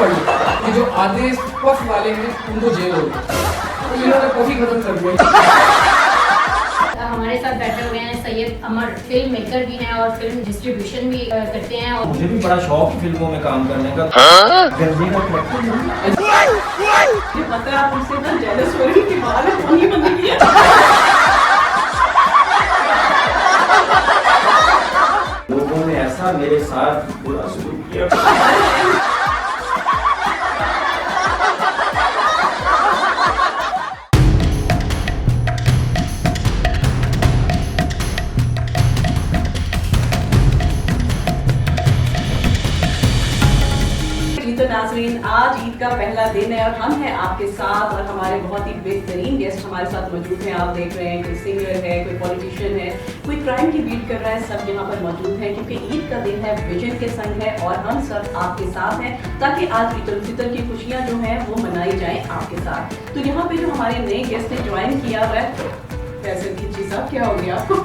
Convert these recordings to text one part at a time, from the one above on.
पड़ी कि जो आधे पफ वाले हैं उनको जेल हो गई, तो इन्होंने पफ ही खत्म कर दिया। हमारे साथ बैठे हुए हैं सैयद अमर, फिल्म मेकर भी हैं और फिल्म डिस्ट्रीब्यूशन भी करते हैं। और मुझे भी बड़ा शौक है फिल्मों में काम करने का। गंदी का पता है आप मुझसे इतना जेलस हो रही कि बाहर फोन ही बंद किया। लोगों ने ऐसा मेरे साथ बुरा सलूक किया। तो नाज़रीन, आज ईद का पहला दिन है और हम हैं आपके साथ और हमारे बहुत ही बेहतरीन गेस्ट हमारे साथ मौजूद हैं। आप देख रहे हैं कोई सिंगर है, कोई पॉलिटिशियन है, कोई क्राइम की बीट कर रहा है, सब यहाँ पर मौजूद हैं क्योंकि ईद का दिन है, विजन के संग है और हम सब आपके साथ हैं ताकि आज ईद उल फितर की खुशियाँ जो हैं वो मनाई जाएँ आपके साथ। तो यहाँ पे जो हमारे नए गेस्ट ने ज्वाइन किया हुआ है, फैसल खिची साहब, क्या हो गया आपको?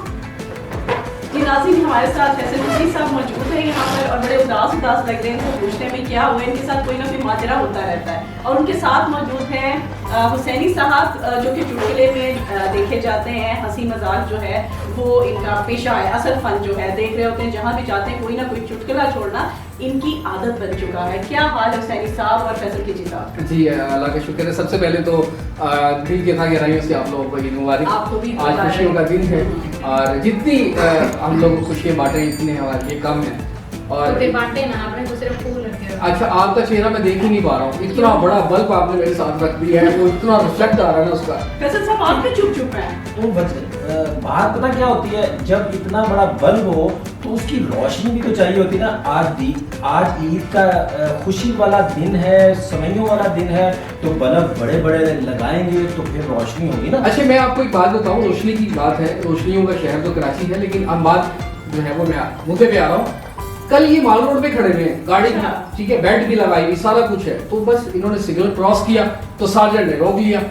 जी नाज़रीन, हमारे साथ फैसल खिची साहब मौजूद है यहाँ पर और बड़े उदास लग रहे हैं। इनको पूछने में क्या हुआ, इनके साथ कोई ना कोई माजरा होता रहता है। और उनके साथ मौजूद हैं हुसैनी साहब, जो कि चुटकुले में देखे जाते हैं, हंसी मजाक जो है वो इनका पेशा है, असल फन जो है। देख रहे होते हैं जहाँ भी जाते हैं कोई ना कोई चुटकुला छोड़ना इनकी आदत बन चुका है। क्या हाल है हुसैनी साहब और फैसल खिची साहब? जी अल्लाह का शुक्र है। सबसे पहले तो दिल के था गहराइयों से आप लोगों को ईद मुबारक। आपको भी आज खुशियों का दिन है और जितनी हम लोग खुशियाँ बांटे इतने हमारे लिए कम है। और तो फिर बांटे ना, आपने तो सिर्फ फूल रखे हो। अच्छा, आपका चेहरा मैं देख ही नहीं पा रहा हूँ, इतना बड़ा बल्ब आपने मेरे साथ रख दिया है, वो इतना रिफ्लेक्ट आ रहा है ना उसका। फैसल साहब आप भी चुप हैं। तो बात पता क्या होती है, जब इतना बड़ा बल्ब हो तो उसकी रोशनी भी तो चाहिए होती है ना। आज ईद का खुशी वाला दिन है, समैयों वाला दिन है, तो बल्ब बड़े बड़े लगाएंगे तो फिर रोशनी होगी ना। अच्छा, मैं आपको एक बात बताऊँ, रोशनी की बात है, रोशनियों का शहर तो कराची है, लेकिन अब बात जो है वो मैं मुद्दे पे आ रहा हूँ। कल ये माल रोड पे खड़े हुए हैं, गाड़ी ठीक है, बेल्ट भी लगाई हुई, सारा कुछ है, तो बस इन्होंने सिग्नल क्रॉस किया तो सार्जेंट ने रोक लिया।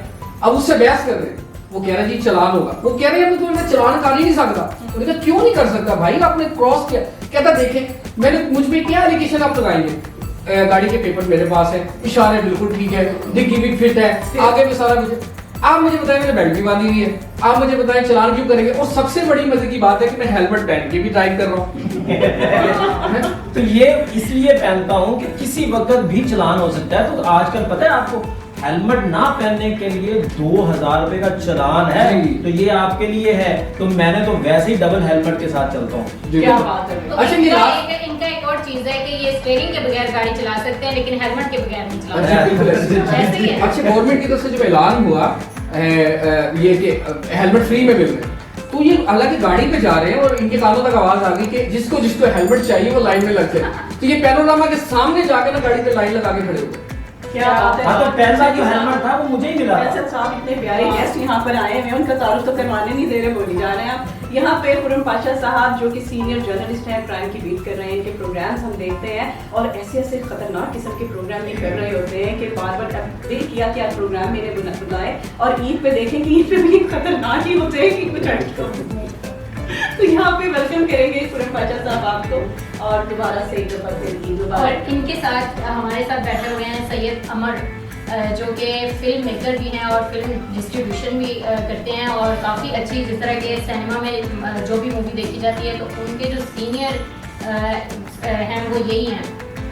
अब उससे बहस कर रहे हैं, वो कह रहा है जी चलान होगा, वो कह रहे हैं तो मैं चलान कर ही नहीं सकता। उन्होंने कहा क्यों नहीं कर सकता भाई, आपने क्रॉस किया। कहता देखें मैंने मुझ पे क्या एलिगेशन आप लगाएंगे, गाड़ी के पेपर मेरे पास है, इशारे बिल्कुल ठीक है, डिग्गी भी फिट है, आगे भी सारा कुछ। आप मुझे बताएं मैंने बेल्ट भी बांधी हुई है, आप मुझे बताएं चलान क्यों करेंगे। और सबसे बड़ी मजे की बात है कि मैं हेलमेट पहन के भी ड्राइव कर रहा हूँ। तो ये इसलिए पहनता हूँ कि किसी वक्त भी चलान हो सकता है। तो आजकल पता है आपको, हेलमेट ना पहनने के लिए 2000 रुपए का चलान है, तो ये आपके लिए है। तो मैंने तो वैसे ही डबल हेलमेट के साथ चलता हूँ। क्या बात है। तो अच्छा, इनका एक और चीज है कि ये स्टीयरिंग के बगैर गाड़ी चला सकते हैं लेकिन हेलमेट के बगैर नहीं चला सकते। ऐसे ही है। अच्छा, गवर्नमेंट की तरफ से जब ऐलान हुआ ये कि हेलमेट फ्री में मिल रहे हैं, तो ये हालांकि गाड़ी पे जा रहे हैं और इनके कानों तक आवाज आ गई कि जिसको हेलमेट चाहिए वो लाइन में लग जाए। तो ये पैनोरामा के सामने जाके ना गाड़ी पे लाइन लगा के खड़े हो गए। क्या बात है। हाँ, तो पहला जो हेलमेट था वो मुझे ही मिला। फैसल साहब इतने प्यारे गेस्ट यहाँ पर आए हैं, उनका तारुफ तो करवाने नहीं दे रहे, बोली जा रहे हैं आप। यहाँ पे खुर्रम पाशा साहब जो कि सीनियर जर्नलिस्ट हैं, क्राइम की बीट कर रहे हैं, इनके प्रोग्राम्स हम देखते हैं और ऐसे खतरनाक किस्म के प्रोग्राम भी कर रहे होते हैं कि बार बार दिल किया कि आज प्रोग्राम मेरे बुलाए और ईद पे देखें कि ईद पे भी खतरनाक ही होते हैं कि कुछ हटके। तो यहाँ पे वेलकम करेंगे खुर्रम पाशा साहब आपको और दोबारा से एक दफा फिर ईद मुबारक। और इनके साथ हमारे साथ बैठे हुए हैं सैयद अमर, जो कि फिल्म मेकर भी हैं और फिल्म डिस्ट्रीब्यूशन भी करते हैं और काफ़ी अच्छी, जिस तरह के सिनेमा में जो भी मूवी देखी जाती है तो उनके जो सीनियर हैं वो यही हैं,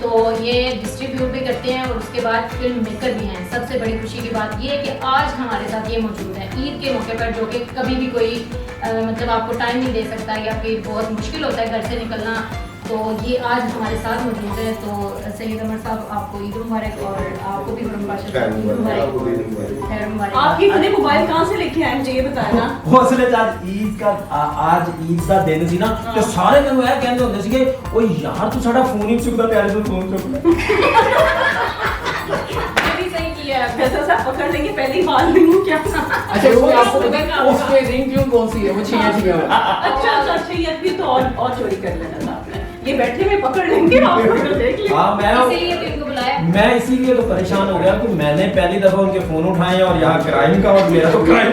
तो ये डिस्ट्रीब्यूट भी करते हैं और उसके बाद फिल्म मेकर भी हैं। सबसे बड़ी खुशी की बात ये है कि आज हमारे साथ ये मौजूद है ईद के मौके पर, जो कि कभी भी कोई मतलब आपको टाइम नहीं दे सकता या फिर बहुत मुश्किल होता है घर से निकलना, तो ये आज हमारे साथ मौजूद है। तो सैयद अमर साहब आपको ईद मुबारक और आपको भी खुर्रम पाशा साहब ईद मुबारक। आप इतने मोबाइल कहाँ से लेके आए मुझे ये बताना। वो असल में आज ईद का दिन सी ना, तो सारे मैनू ਇਹ ਕਹਿੰਦੇ ਹੁੰਦੇ ਸੀਗੇ ਓਏ ਯਾਰ ਤੂੰ ਸਾਡਾ ਫੋਨ ਹੀ ਨਹੀਂ ਚੁੱਕਦਾ, ਪਿਆਰੇ ਤੋਂ ਫੋਨ ਚੁੱਕ। सही किया। फैसल साहब पकड़ लेंगे, पहले ही बाल नहीं हूँ क्या? अच्छा, वो आपको पता है उस पे रिंग ट्यून कौन सी है, वो छिया अच्छा ये भी तो और चोरी कर लेना था आपने। ये बैठे में पकड़ लेंगे, आप पकड़ देख लेंगे। हाँ, इसीलिए तो इनको बुलाया। मैं इसीलिए तो परेशान हो गया कि मैंने पहली दफा उनके फोन उठाए और यहाँ क्राइम का और मेरा तो क्राइम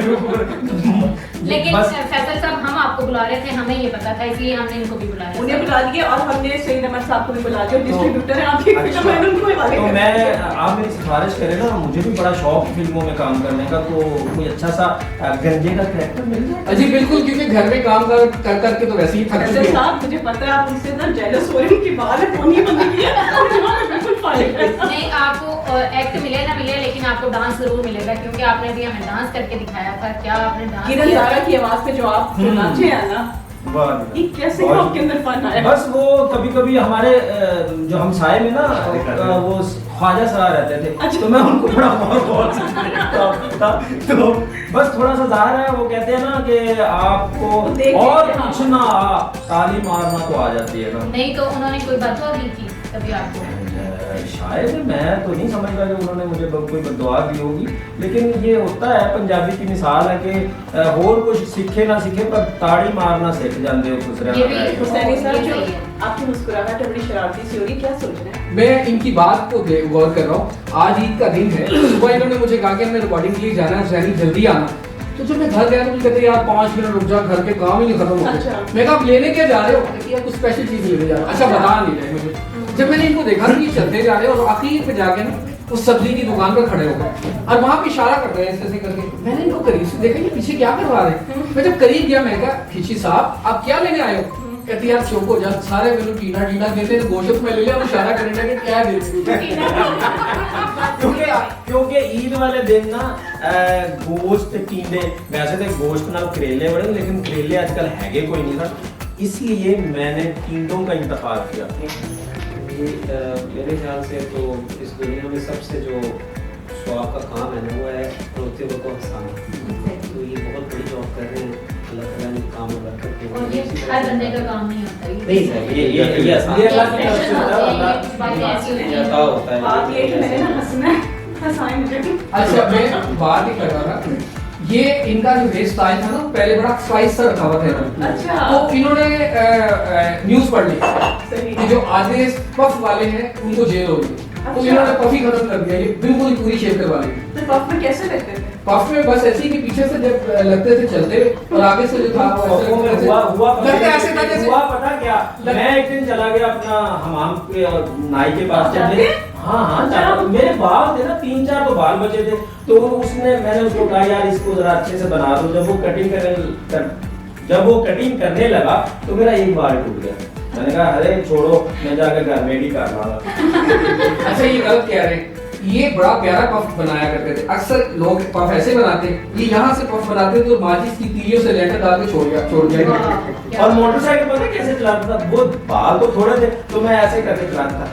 लेकिन फैसल साहब हम आपको बुला रहे थे, हमें ये पता था, इसलिए हमने इनको भी बुलाया। उन्हें बुला दिया और हमने सईद अहमद साहब को भी बुला दिया, डिस्ट्रीब्यूटर है आपकी फिल्म है, उनको बुला तो दिया। मैं आप मेरी सिफारिश करें ना, मुझे भी बड़ा शौक है फिल्मों में काम करने का, तो कोई अच्छा सा गंजे का कैरेक्टर मिल जाए। जी बिल्कुल, क्योंकि घर में काम कर करके तो वैसे ही थक अफजल चुके हैं। साहब मुझे पता है आप उनसे ना जेलस हो रहे हैं कि बाहर है फोन ही बंद किया और जवाब में बिल्कुल फारिग है। नहीं, आपको एक्ट मिले ना मिले, लेकिन आपको डांस जरूर मिलेगा, क्योंकि आपने भी हमें डांस करके दिखाया था। क्या आपने डांस किरण किया? ज़ारा की आवाज पे जो आप जो नाचे हैं ना, ये कैसे बहुत- आपके अंदर फन आया? बस वो कभी कभी हमारे जो हमसाए में ना वो ख्वाजा सरा रहते थे, अच्छा। तो मैं उनको बड़ा बहुत था, तो बस थोड़ा सा ज़ाहिर है, वो कहते हैं ना कि आपको देख और लेते हैं। कुछ ना ताली मारना तो आ जाती है ना। नहीं तो उन्होंने कोई बदवा दी थी कभी आपको? शायद मैं तो नहीं समझ रहा कि उन्होंने मुझे कोई बददुआ दी होगी, लेकिन ये होता है पंजाबी की मिसाल है कि और कुछ सीखे ना सीखे पर ताड़ी मारना सीख जाते हो खुश ये भी रहना। हुसैनी साहब ये जो सही है। आपकी मुस्कुराहट है बड़ी शरारती सी हो रही है, क्या सोच रहे हैं? मैं इनकी बात को गौर कर रहा हूँ। आज ईद का दिन है, सुबह इन्होंने मुझे कहा कि हमें रिकॉर्डिंग के लिए जाना है, जैनी जल्दी आना। तो जब मैं घर गया तो मुझे कहते यार 5 मिनट रुक जा, घर के काम ही नहीं खत्म होते। अच्छा। मैं कहा आप लेने क्या जा रहे हो? कहती यार कुछ स्पेशल चीज लेने जा रहा हूं। अच्छा बता नहीं रहे मुझे। जब मैंने इनको देखा कि चलते जा रहे हैं और आखिर पे जाके ना उस सब्जी की दुकान पर खड़े हो गए और वहां पे इशारा कर रहे हैं ऐसे करके। मैंने इनको करीब से देखा ये पीछे क्या करवा रहे हैं। मैं जब करीब गया मैं कहा खिची साहब आप क्या लेने आए हो? कहती यार चुप हो जा, सारे मेरे टीना टीना देते तो गोश्त में ले लिया, इशारा करने लगे क्या दे क्योंकि ईद वाले दिन ना गोश्त टींडे, वैसे तो गोश्त नाल करेले बड़े, लेकिन करेले आजकल हैगे कोई नहीं था, इसलिए मैंने टींडों का इंतखाब किया। ये मेरे ख्याल से तो इस दुनिया में सबसे जो स्वाब का काम है ना वो है रोते हुए को हंसाना। तो ये बहुत बड़ी जॉब कर रहे हैं, अल्लाह ताला ने काम में बरकत दी। और ये हर बंदे का काम नहीं होता है। नहीं सर, ये आसान ये अल्लाह की तरफ से होता है, ये कुछ बातें ऐसी होती हैं। अता होता है। बात ये है कि मैंने ना हंसना है, हंसाएं मुझे। अच्छा मैं बात ही कर रहा था, ये इनका जो हेयर स्टाइल था ना पहले बड़ा स्पाइस सा रखा हुआ था इन्होंने। अच्छा। तो इन्होंने न्यूज पढ़ ली सही। कि जो आधे पफ वाले हैं उनको जेल होगी, तो अच्छा। इन्होंने पफ ही खत्म कर दिया, ये बिल्कुल ही पूरी शेप करवा ली। तो पफ में कैसे लगते थे? पफ में बस ऐसे ही कि पीछे से जब लगते थे चलते और आगे से जो था वो ऐसे पप्पों में ऐसे- हुआ लगता ऐसे था जैसे हुआ पता क्या, मैं एक दिन चला गया अपना हमाम के और नाई के पास जाते? चलने। हाँ जाता, मेरे बाल थे ना 3-4 तो बाल बचे थे, तो मैंने उसको कहा यार इसको जरा अच्छे से बना दो। जब वो कटिंग करने लगा तो मेरा एक बाल टूट गया। मैंने कहा अरे छोड़ो, मैं जाकर घर में ही कर लूंगा। अच्छा ये गलत कह रहे हैं, ये बड़ा प्यारा पफ बनाया करते थे। अक्सर लोग पफ ऐसे बनाते हैं, ये यहाँ से पफ बनाते थे तो माचिस की तीलियों से लेटर डाल के छोड़ दिया। और मोटरसाइकिल पता है कैसे चलाता था, वो बाल तो थोड़े थे तो मैं ऐसे करके चलाता था।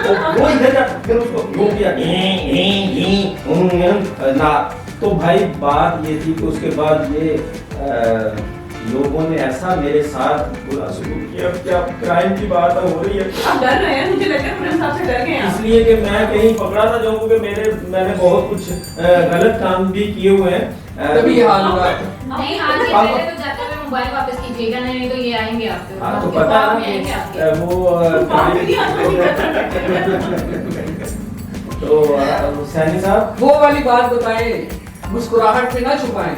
तो वो इधर जा, फिर उसको घूम दिया ना। तो भाई बात ये थी कि उसके बाद ये लोगों ने ऐसा मेरे साथ बुरा सलूक किया, क्या क्राइम की बात हो रही है। आप डर रहे हैं, मुझे लग रहा है पूरे साहब से डर गए हैं आप। इसलिए कि मैं कहीं पकड़ा ना जाऊं, क्योंकि मैंने बहुत कुछ गलत काम भी किए हुए हैं। तभी ये हाल हुआ। नहीं आज ये पहले तो जाते हुए मोबाइल वापस कीजिएगा, नहीं तो ये आएंगे आपके हाँ तो आपके पता ख्वाब है में आएंगे ना आपके। कि वो बात नहीं तो सैनी साहब, वो वाली बात बताएं, मुस्कुराहट पे ना छुपाएं,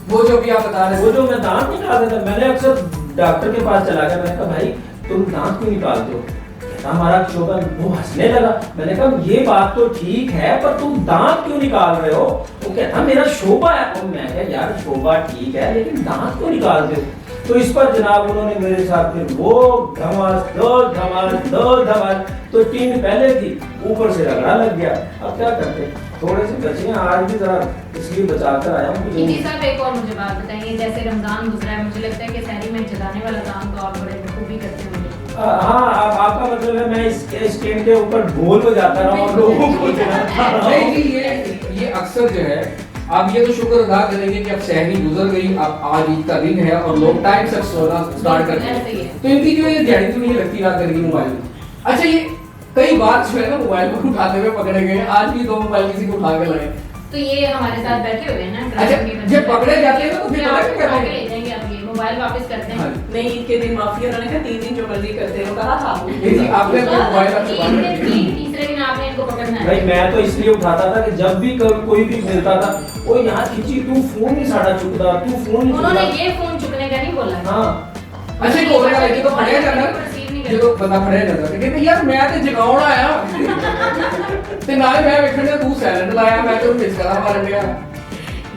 वो जो भी आप बता रहे वो थे। जो मैं दांत निकाल देता, मैंने अक्सर डॉक्टर के पास चला गया, मैंने कहा भाई तुम दांत क्यों निकालते हो? कहता हमारा शोभा, वो हंसने लगा। मैंने कहा ये बात तो ठीक है पर तुम दांत क्यों निकाल रहे हो? वो कहता मेरा शोभा है। और मैं कहा यार शोभा ठीक है लेकिन दांत क्यों निकालते हो? तो इस पर जनाब उन्होंने मेरे साथ फिर वो धमाल तो टीम पहले थी, ऊपर से रगड़ा लग गया। अब क्या करते, थोड़े से बचे हैं, आज भी जरा इसलिए बचाकर आया हूँ। जी साहब एक और मुझे बात बताइए, जैसे रमजान गुजरा है, मुझे लगता है कि सहरी में जगाने वाला काम तो आप बड़े बखूबी करते होंगे। हाँ आपका मतलब है मैं इस स्टैंड के ऊपर ढोल बजाता रहा और लोगों को जगाता रहा। नहीं जी ये अक्सर जो है, आप ये तो शुक्र अदा करेंगे कि अब सहरी गुजर गई, अब आज ईद का दिन है और लोग टाइम से सोना स्टार्ट करते हैं, तो इनकी जो ये दिहाड़ी तो नहीं लगती रात करके मोबाइल में। अच्छा ये कई बार जो है ना मोबाइल को उठाते हुए पकड़े गए, आज भी 2 मोबाइल किसी को उठा के लाए। तो ये हमारे साथ बैठे हुए हैं ना। अच्छा जब पकड़े जाते हैं ना तो फिर पता क्या उठा करते के हैं? ले जाएंगे, आप ये मोबाइल वापस करते हैं। हाँ। नहीं ईद के दिन माफी, उन्होंने कहा 3 दिन जो मर्जी करते रहो, कहा था आपने। नहीं जी आपने अपने मोबाइल आपसे बात ईद कर के दी। तीसरे दिन आपने इनको पकड़ना भाई है। मैं तो इसलिए उठाता था कि जब भी कोई भी मिलता था, ओ यार खिची तू फोन नहीं साड़ा चुकदा, तू फोन नहीं उन्होंने चुकदा। ये फोन चुकने का नहीं बोलना है। हाँ ਅੱਛਾ ਇੱਕ ਹੋਰ ਗੱਲ ਹੈ, ਜਦੋਂ ਫੜਿਆ ਜਾਂਦਾ Perceive नहीं करते। ਜਦੋਂ ਬੰਦਾ ਫੜਿਆ ਜਾਂਦਾ ਤੇ ਕਹਿੰਦੇ ਯਾਰ ਮੈਂ ਤੇ ਜਗਾਉਣ ਆਇਆ ਤੇ ਨਾਲੇ ਮੈਂ ਵੇਖਣ ਡਿਆ ਤੂੰ ਸਾਇਲੈਂਟ ਲਾਇਆ, ਮੈਂ ਤੇ ਮਿਸ ਕਰਾ ਮਾਰਨ ਡਿਆ।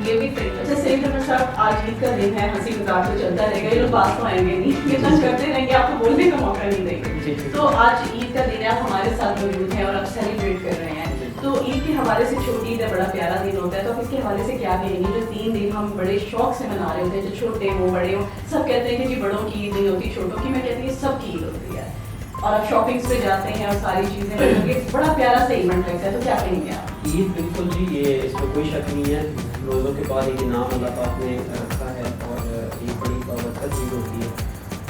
ये भी सही है। अच्छा सईद अहमद साहब, आज ईद का दिन है, हंसी मजाक तो चलता रहेगा, ये लोग बात तो आएंगे नहीं, ये तंग करते रहेंगे, आपको बोलने का मौका नहीं देंगे। तो आज ईद का दिन है, आप हमारे साथ मौजूद हैं और आप सेलिब्रेट कर रहे हैं। तो ईद के हवाले से छोटी ईद है, बड़ा प्यारा दिन होता है, तो आप इसके हवाले से क्या कहेंगे? जो 3 दिन हम बड़े शौक से मना रहे होते हैं, जो छोटे हो बड़े हो, सब कहते हैं कि जी बड़ों की ईद नहीं होती, छोटों की, मैं कहती हूँ सबकी ईद होती है। और आप शॉपिंग्स पे जाते हैं और सारी चीजें करेंगे, बड़ा प्यारा सा इवेंट लगता है, तो क्या कहेंगे आप? ईद बिल्कुल जी, ये इसमें कोई शक नहीं है, रोज़ों के बाद एक इनाम अल्लाह पाक ने रखा है और ये बड़ी बाबरकत चीज़ होती है।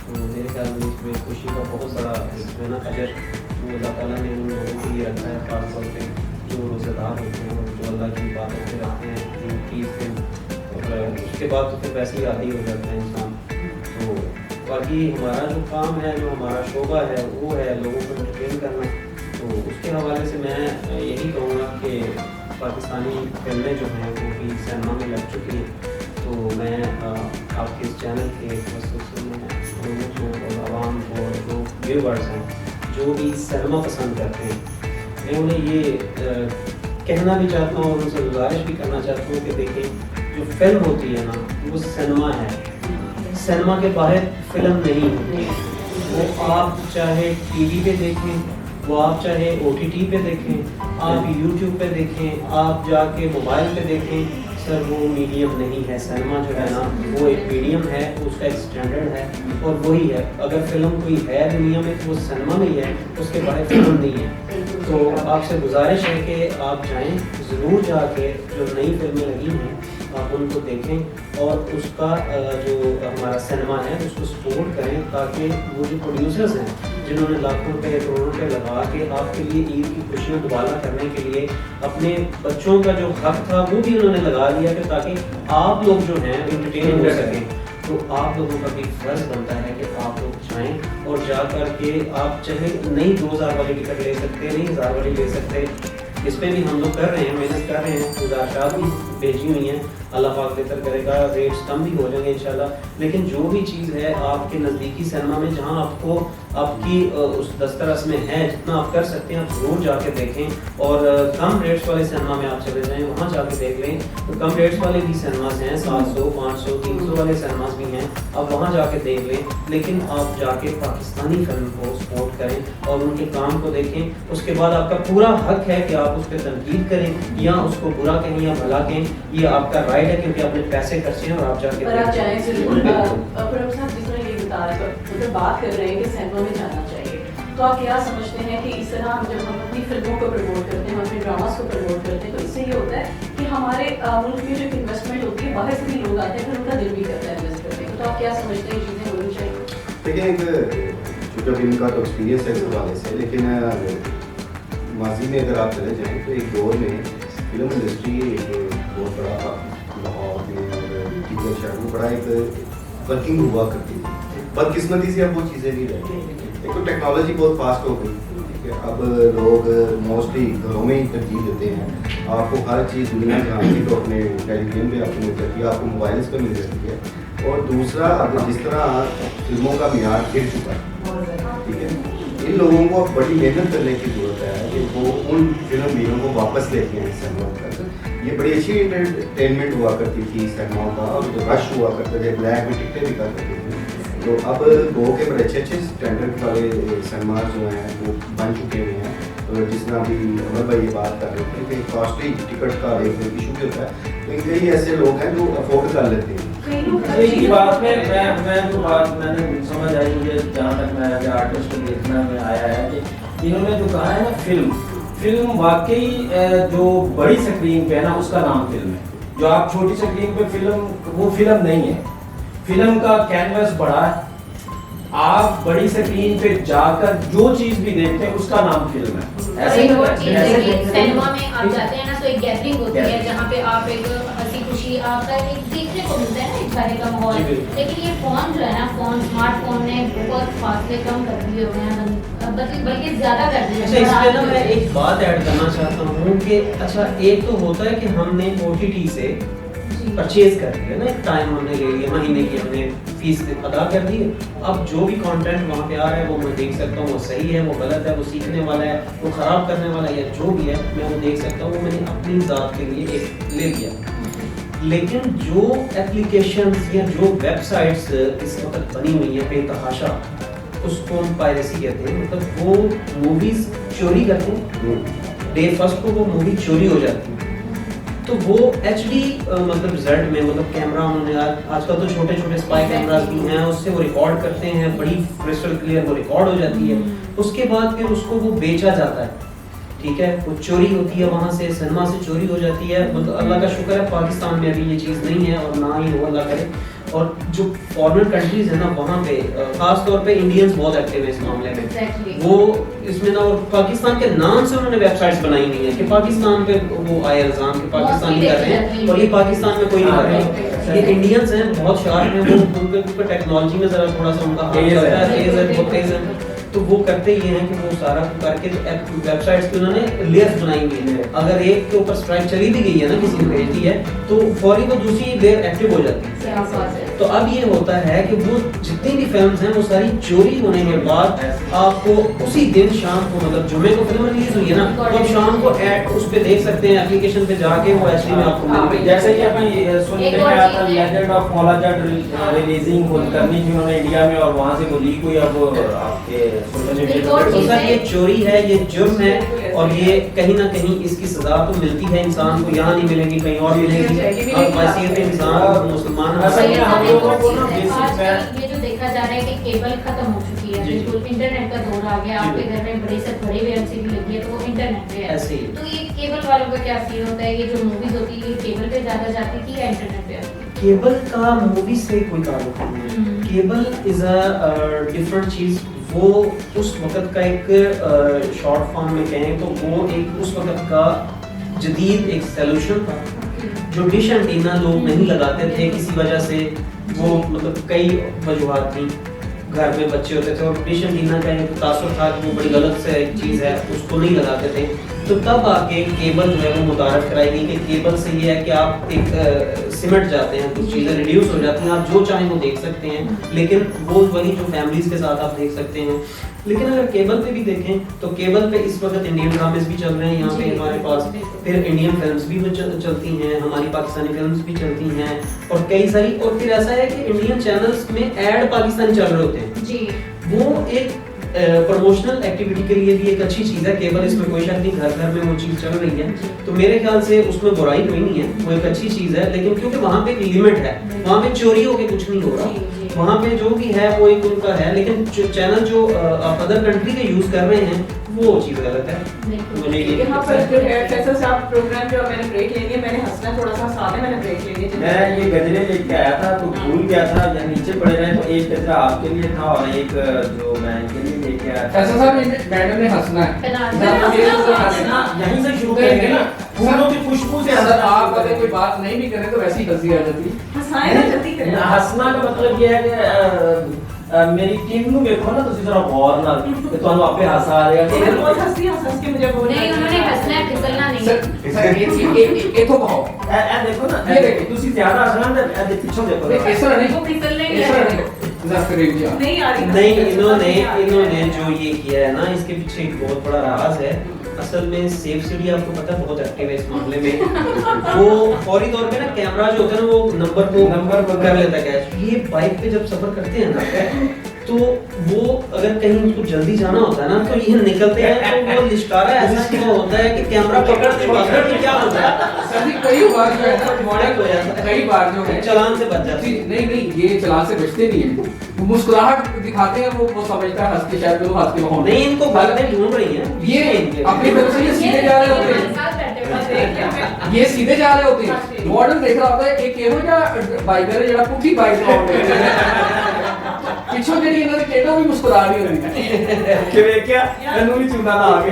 तो मेरे ख्याल में इसमें खुशी का बहुत बड़ा जो है ना अजर वो अल्लाह ताला ने उन लोगों के लिए रखा है, ख़ास तौर पे जो रोज़ेदार होते हैं और जो अल्लाह की इबादत में रहते हैं, जिनकी फिर और उसके बाद तो फिर वैसे ही आदी हो जाता है इंसान। तो बाकी हमारा जो काम है, जो हमारा शोबा है, वो है लोगों को एंटरटेन करना। तो उसके हवाले से मैं यही कहूँगा कि पाकिस्तानी फिल्में जो हैं वो भी सिनेमा में लग चुकी हैं। तो मैं आपके इस चैनल के वसूल में लोगों को और आवाम को और जो व्यूअर्स हैं जो भी सिनेमा पसंद करते हैं, मैं उन्हें ये कहना भी चाहता हूँ और उनसे गुजारिश भी करना चाहता हूँ कि देखें, जो फिल्म होती है ना वो सिनेमा है, सिनेमा के बाहर फिल्म नहीं होती। वो आप चाहे टीवी पे देखें, वो आप चाहे OTT पे देखें, आप YouTube पे देखें, आप जाके मोबाइल पे देखें, सर वो मीडियम नहीं है। सिनेमा जो है ना वो एक मीडियम है, उसका एक स्टैंडर्ड है और वही है। अगर फिल्म कोई है दुनिया में तो वो सिनेमा में ही है, उसके बाहर फिल्म नहीं है। तो आपसे गुजारिश है कि आप जाएं, ज़रूर जाके जो नई फिल्में लगी हैं आप उनको देखें और उसका जो हमारा सिनेमा है उसको सपोर्ट करें, ताकि वो जो प्रोड्यूसर्स हैं जिन्होंने लाखों रुपए करोड़ों रुपए लगा के आपके लिए ईद की खुशियाँ दुबारा करने के लिए अपने बच्चों का जो हक था वो भी उन्होंने लगा लिया कि ताकि आप लोग जो हैं एंटरटेन हो सकें। तो आप लोगों का भी फर्ज बनता है कि आप लोग जाएं और जा कर के आप चाहे नहीं 2000 वाली टिकट ले सकते, नहीं 1000 वाली ले सकते, इस पे भी हम लोग कर रहे हैं, मेहनत कर रहे हैं, गुजारिशात भी भेजी हुई हैं, अल्लाह पाक बेहतर करेगा, रेट्स कम भी हो जाएंगे इंशाल्लाह। लेकिन जो भी चीज़ है आपके नज़दीकी सिनेमा में जहां आपको आपकी उस दस्तरस में है, जितना आप कर सकते हैं आप ज़रूर जाके देखें। और कम रेट्स वाले सिनेमा में आप चले जाएँ, वहाँ जाके देख लें। तो कम रेट्स वाले भी सिनेमाज हैं, 700 500 300 वाले सिनेमाज भी हैं, आप वहाँ जाके देख लें। लेकिन आप जाके पाकिस्तानी फिल्म को सपोर्ट करें और उनके काम को देखें। उसके बाद आपका पूरा हक है कि आप उस पर तनकीद करें या उसको बुरा कहें या भला कहें, ये आपका राइट है, क्योंकि आपने पैसे खर्चे हैं और आप जाके पर आप चाहें जरूर बिल्कुल। प्रभु साहब जिस तरह ये बता रहे हैं, मतलब बात कर रहे हैं कि सिनेमा में जाना चाहिए, तो आप क्या समझते हैं कि इस तरह जब हम अपनी फिल्मों को प्रमोट करते हैं, हम अपने ड्रामास को प्रमोट करते हैं, तो इससे ये होता है कि हमारे मुल्क में जो इन्वेस्टमेंट होती है बाहर से भी लोग आते हैं, फिर उनका दिल भी करता है इन्वेस्ट करने को। तो आप क्या समझते हैं चीज़ें होनी चाहिए? देखिए, एक चूँकि अभी इनका तो एक्सपीरियंस है इस हवाले से, लेकिन माजी में अगर आप चले जाएँ तो एक दौर में फिल्म इंडस्ट्री एक बहुत बड़ा लाहौर में और दीगर शहरों में बड़ा एक वर्किंग हुआ करती थी। बदकिस्मती से अब वो चीज़ें नहीं रह गई। एक तो टेक्नोलॉजी बहुत फास्ट हो गई, ठीक है, अब लोग मोस्टली घरों में ही तरजीह देते हैं। आपको हर चीज़ दुनिया जहाँ की तो अपने टेलीविजन पे आपको मिल जाती है, आपको मोबाइल्स पे मिल जाती है। और दूसरा, अब जिस तरह फिल्मों का मियार गिर चुका है, ठीक है, इन लोगों को अब बड़ी मेहनत करने की ज़रूरत है कि वो उन फिल्म वीरों को वापस लेके आए सिनेमा तक। ये बड़ी अच्छी एंटरटेनमेंट हुआ करती थी सिनेमाओं का, और जो रश हुआ करते थे, ब्लैक में टिकटें भी कर करती थी। तो अब गो के बड़े अच्छे स्टैंडर्ड वाले सिनेमा जो हैं वो बन चुके हुए हैं। तो जिस तरह अभी अमर भाई ये बात कर रहे थे कि कॉस्टली टिकट का एक इशू भी होता है, तो कई ऐसे लोग हैं जो अफोर्ड कर लेते हैं। ये बात में मैं जो बात मैंने समझ आई, मुझे जहाँ तक मैं आर्टिस्ट को देखना में आया है कि इन्होंने जो कहा है ना, फिल्म वाकई जो बड़ी स्क्रीन पे है ना उसका नाम फिल्म है। जो आप छोटी स्क्रीन पे फिल्म, वो फिल्म नहीं है। फिल्म का कैनवस बड़ा है, आप बड़ी स्क्रीन पे जाकर जो चीज भी देखते हैं उसका नाम फिल्म है। ऐसे एक और चीज़ है कि नहीं सिनेमा में आप जाते हैं ना तो एक गैदरिंग होती है जहाँ पे आप एक हंसी खुशी आपका एक देखने को मिलता है ना एक तरह का माहौल। लेकिन ये फोन जो है ना, स्मार्टफोन ने बहुत फासले कम कर दिए हुए हैं, बल्कि ज्यादा कर दिए। अच्छा, इस पे ना मैं एक बात ऐड करना चाहता हूँ कि अच्छा, एक तो होता है कि हमने OTT से जी। परचेज कर लिया ना, एक टाइम हमने ले लिया, महीने की हमने फीस अदा कर दी है। अब जो भी कंटेंट वहाँ पे आ रहा है वो मैं देख सकता हूँ, वो सही है, वो गलत है, वो सीखने वाला है, वो खराब करने वाला है, या जो भी है मैं वो देख सकता हूँ। वो मैंने अपनी ज़ात के लिए एक ले लिया। लेकिन जो एप्लीकेशंस या जो वेबसाइट्स इस वक्त बनी हुई हैं बेतहाशा, उसको हम पायरेसी कहते हैं। मतलब वो मूवीज चोरी करते हैं, डे फर्स्ट को वो मूवी चोरी हो जाती है, तो वो HD मतलब रिजल्ट में, मतलब कैमरा उन्होंने आजकल तो छोटे छोटे स्पाई कैमरास भी हैं, उससे वो रिकॉर्ड करते हैं, बड़ी क्रिस्टल क्लियर वो रिकॉर्ड हो जाती है। उसके बाद फिर उसको वो बेचा जाता है, ठीक है, वो चोरी होती है, वहाँ से सिनेमा से चोरी हो जाती है। मतलब अल्लाह का शुक्र है पाकिस्तान में अभी ये चीज़ नहीं है, और ना ही हो, अल्लाह करे। और जो फॉरेन कंट्रीज है ना, वहाँ पे खास तौर पे इंडियंस बहुत एक्टिव है इस मामले में। Exactly. वो इसमें ना, और पाकिस्तान के नाम से उन्होंने वेबसाइट्स बनाई हुई है कि पाकिस्तान पे वो आए इल्जाम कि पाकिस्तानी कर रहे हैं, और ये पाकिस्तान में कोई नहीं कर रहे हैं। ये इंडियंस हैं, बहुत शार्प हैं, वो उनके टेक्नोलॉजी में जरा थोड़ा सा उनका हाथ चलता है, तेज है, बहुत तेज है। तो वो करते ये हैं कि वो सारा करके वेबसाइट्स पे उन्होंने लेयर्स बनाई हुई है। अगर एक के ऊपर स्ट्राइक चली भी गई है ना, किसी ने भेज दी है, तो फौरी वो दूसरी लेयर एक्टिव हो जाती है। क्या बात है। तो अब ये होता है कि वो जितनी भी फिल्म्स हैं वो सारी चोरी होने के बाद आपको उसी दिन शाम को, मतलब जुमे को फिल्म रिलीज हुई है ना, तो आप शाम को ऐड उस पे देख सकते हैं, एप्लीकेशन पे जाके वो HD में आपको मिलेगी। जैसे कि अभी सुनने में आया था लेजेंड ऑफ फॉलाजट रिलीजिंग करनी थी उन्होंने इंडिया में, और वहां से वो लीक हुई। अब आपके सोशल मीडिया तो सर ये चोरी है, ये जुर्म है, और ये कहीं ना कहीं इसकी सजा तो मिलती है इंसान को, यहाँ नहीं मिलेगी, कहीं और मिलेगी। और वैसियत इंसान मुसलमान ये जो देखा जा रहा है कि केबल खत्म हो चुकी है, बिल्कुल इंटरनेट का दौर आ गया। आपके घर में बड़े से बड़े भी MCB लगी है तो वो इंटरनेट पे है। ऐसे ही। तो ये केबल वालों का क्या सीन होता है, ये जो मूवीज होती है ये केबल पे ज्यादा जाती थी या इंटरनेट पे आती है? केबल का मूवी से कोई ताल्लुक नहीं है। केबल इज अ डिफरेंट चीज। वो उस वक्त का एक शॉर्ट फॉर्म में कहें तो वो एक उस वक्त का जदीद एक सॉल्यूशन था जो डिश एंटीना लोग नहीं लगाते थे किसी वजह से। वो मतलब कई वजूहात थी, घर में बच्चे होते थे और डिश एंटीना का एक तासुर था कि वो बड़ी गलत से एक चीज़ है, उसको नहीं लगाते थे। तो तब आके केबल जो है वो मुतारफ कराई गई कि केबल से ये है कि आप एक सिमट जाते हैं, कुछ चीज़ें रिड्यूस हो जाती हैं, आप जो चाहें वो देख सकते हैं, लेकिन वो वही जो फैमिलीज के साथ आप देख सकते हैं। लेकिन अगर केबल पे भी देखें तो केबल पे इस वक्त इंडियन ड्रामेस भी चल रहे हैं यहाँ पे हमारे पास, फिर इंडियन फिल्म्स भी चलती हैं, हमारी पाकिस्तानी फिल्म्स भी चलती हैं, और कई सारी। और फिर ऐसा है कि इंडियन चैनल्स में ऐड पाकिस्तानी चल रहे होते हैं जी। वो एक प्रमोशनल एक्टिविटी के लिए भी एक अच्छी चीज़ है। केबल इसमें कोई शक नहीं, घर घर में वो चीज़ चल रही है, तो मेरे ख्याल से उसमें बुराई कोई नहीं है, वो एक अच्छी चीज़ है। लेकिन क्योंकि वहाँ पे एक लिमिट है, वहाँ पे चोरी होके कुछ नहीं हो रहा, वहाँ पे जो भी है वो एक उनका है। लेकिन चैनल जो आप अदर कंट्री के यूज़ कर रहे हैं वो चीज़ गलत है। मुझे ये यहाँ पर जो है फैसल साहब प्रोग्राम जो मैंने ब्रेक ले लिया, मैंने हंसना थोड़ा सा साथ है, मैंने ब्रेक ले लिया। मैं ये गजरे लेके आया था तो भूल गया था, या नीचे पड़े रहे, तो एक गजरा आपके लिए था और एक जो मैं इनके लिए लेके आया था। ऐसा सर मैडम ने हंसना है, यहीं से शुरू करेंगे ना, फूलों की खुशबू से। सर आप अगर कोई बात नहीं भी करें तो वैसी हंसी आ जाती है। हंसाए ना, जल्दी करें। हंसना का मतलब ये है कि मेरी टीम ਨੂੰ ਵੇਖੋ ਨਾ ਤੁਸੀਂ ਜ਼ਰਾ ਗੌਰ ਨਾਲ ਤੇ ਤੁਹਾਨੂੰ ਆਪੇ ਹਾਸਾ ਆ ਜਾਏਗਾ मैं कि बहुत हंसी हंस के मुझे बोल नहीं, उन्होंने हंसना है, फिसलना नहीं। सर इथों कहो ਇਹ ਦੇਖੋ ਨਾ, ये देखो। ਤੁਸੀਂ ਜ਼ਿਆਦਾ ਹੱਸਣਾ ਤੇ ਇਹਦੇ ਪਿੱਛੋਂ ਦੇਖੋ। ऐसा नहीं, वो फिसलने नहीं ऐसा है। नहीं ज़ाकिर जी नहीं आ रही। नहीं, इन्होंने जो ये किया है ना, इसके पीछे एक बहुत बड़ा राज है। असल में सेफ सिटी आपको पता है बहुत एक्टिव है इस मामले में। वो फौरी तौर पे ना कैमरा जो होता है ना वो नंबर पर कर लेता है कैच। ये बाइक पे जब सफर करते हैं ना तो वो अगर कहीं उनको जल्दी जाना होता है ना तो ये निकलते हैं तो वो लिश्कारा ऐसा क्यों होता है कि कैमरा पकड़ नहीं पाता कि क्या होता है। सर जी कई बार जो है ना मॉडल हो जाता है, कई बार जो है चालान से बच जाती है। नहीं ये चालान से बचते नहीं है, वो मुस्कुराहट दिखाते हैं, वो समझता है हंस के, शायद वो हंस के वहाँ नहीं, इनको बातें ढूंढ रही हैं ये अपनी तरफ से ये सीधे जा रहे होते हैं, साथ बैठे हुए। ये सीधे जा रहे होते हैं। मॉडल देख रहा होता है एक ਇਹੋ ਜਿਹਾ ਬਾਈਕਰ ਜਿਹੜਾ ਪੁੱਠੀ ਬਾਈਕ ਚਲਾਉਂਦੇ ਪਿੱਛੋਂ ਜਿਹੜੀ ਇਹਨਾਂ ਦੀ ਟੇਟੋ ਵੀ ਮੁਸਕਰਾ ਰਹੀ ਹੁੰਦੀ ਹੈ ਕਿ ਵੇਖਿਆ ਮੈਨੂੰ ਵੀ ਚੁੰਦਾ ਲਾ ਕੇ